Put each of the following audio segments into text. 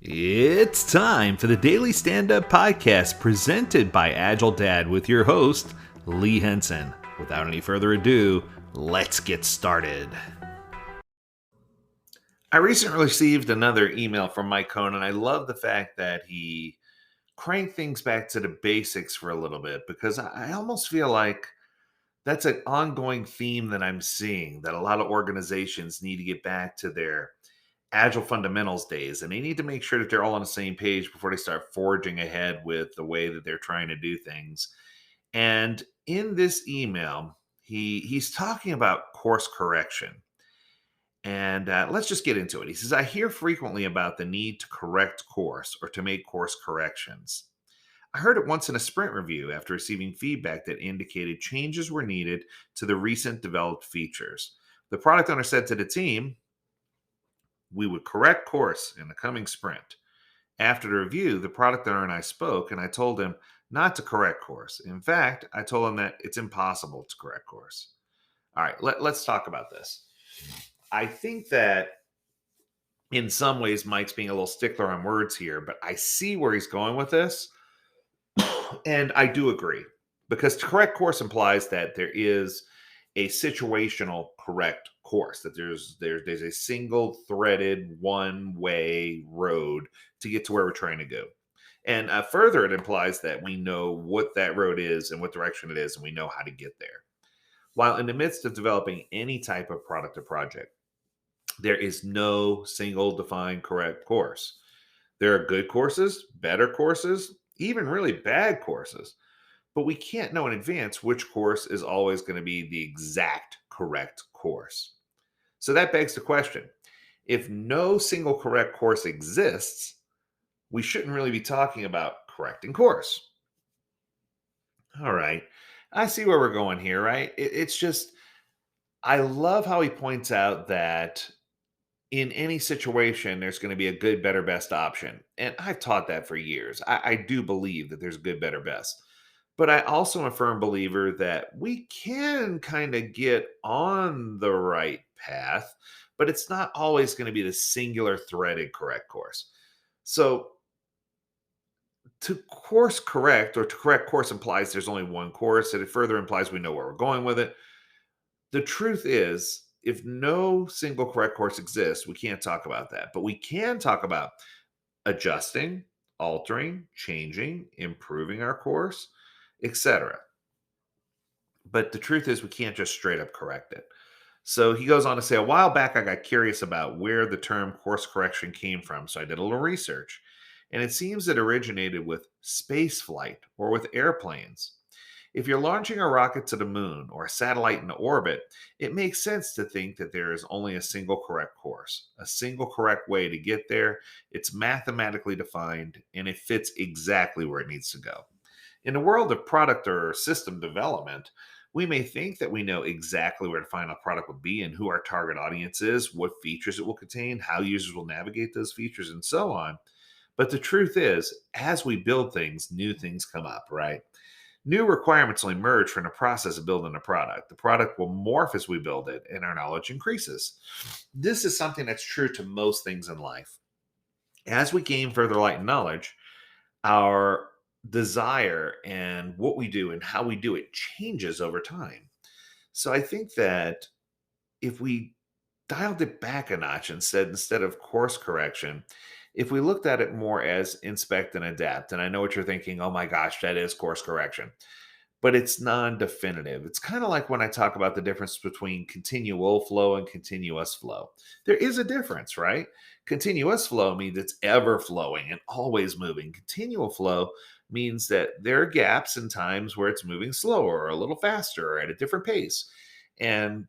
It's time for the Daily Stand Up Podcast presented by Agile Dad with your host, Lee Henson. Without any further ado, let's get started. I recently received another email from Mike Cohn, and I love the fact that he cranked things back to the basics for a little bit because I almost feel like that's an ongoing theme that I'm seeing that a lot of organizations need to get back to their agile fundamentals days, and they need to make sure that they're all on the same page before they start forging ahead with the way that they're trying to do things. And in this email, he's talking about course correction. And let's just get into it. He says, I hear frequently about the need to correct course or to make course corrections. I heard it once in a sprint review after receiving feedback that indicated changes were needed to the recent developed features. The product owner said to the team, we would correct course in the coming sprint. After the review, the product owner and I spoke, and I told him not to correct course. In fact, I told him that it's impossible to correct course. All right, let's talk about this. I think that in some ways, Mike's being a little stickler on words here, but I see where he's going with this. And I do agree because to correct course implies that there is a situational correct course, that there's a single threaded one way road to get to where we're trying to go. And further, it implies that we know what that road is and what direction it is, and we know how to get there. While in the midst of developing any type of product or project, there is no single defined correct course. There are good courses, better courses, even really bad courses, but we can't know in advance which course is always going to be the exact correct course. So that begs the question, if no single correct course exists, we shouldn't really be talking about correcting course. All right. I see where we're going here, right? It's just, I love how he points out that in any situation, there's going to be a good, better, best option. And I've taught that for years. I do believe that there's good, better, best. But I also am a firm believer that we can kind of get on the right path, but it's not always going to be the singular threaded correct course. So to course correct or to correct course implies there's only one course, and it further implies we know where we're going with it. The truth is, if no single correct course exists, we can't talk about that. But we can talk about adjusting, altering, changing, improving our course, etc. But the truth is, we can't just straight up correct it. So he goes on to say, a while back, I got curious about where the term course correction came from. So I did a little research. And it seems it originated with space flight or with airplanes. If you're launching a rocket to the moon or a satellite into orbit, it makes sense to think that there is only a single correct course, a single correct way to get there. It's mathematically defined and it fits exactly where it needs to go. In the world of product or system development, we may think that we know exactly where the final product will be and who our target audience is, what features it will contain, how users will navigate those features, and so on. But the truth is, as we build things, new things come up, right? New requirements will emerge from the process of building a product. The product will morph as we build it, and our knowledge increases. This is something that's true to most things in life. As we gain further light and knowledge, our desire and what we do and how we do it changes over time. So I think that if we dialed it back a notch and said, instead of course correction, if we looked at it more as inspect and adapt, and I know what you're thinking, oh my gosh, that is course correction, but it's non-definitive. It's kind of like when I talk about the difference between continual flow and continuous flow. There is a difference, right? Continuous flow means it's ever flowing and always moving. Continual flow means that there are gaps and times where it's moving slower or a little faster or at a different pace. And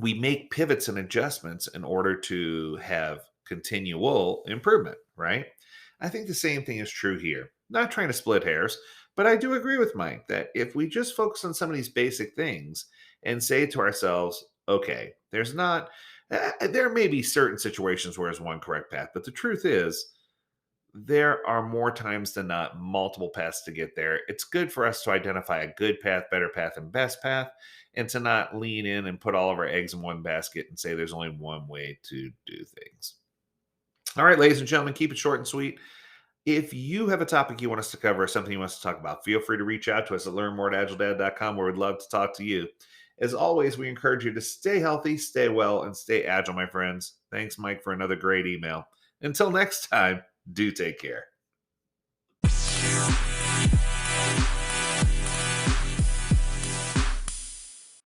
we make pivots and adjustments in order to have continual improvement, right? I think the same thing is true here. Not trying to split hairs, but I do agree with Mike that if we just focus on some of these basic things and say to ourselves, okay, there may be certain situations where there's one correct path, but the truth is, there are more times than not multiple paths to get there. It's good for us to identify a good path, better path, and best path, and to not lean in and put all of our eggs in one basket and say there's only one way to do things. All right, ladies and gentlemen, keep it short and sweet. If you have a topic you want us to cover or something you want us to talk about, feel free to reach out to us at learnmore@agiledad.com, where we'd love to talk to you. As always, we encourage you to stay healthy, stay well, and stay agile, my friends. Thanks, Mike, for another great email. Until next time, do take care.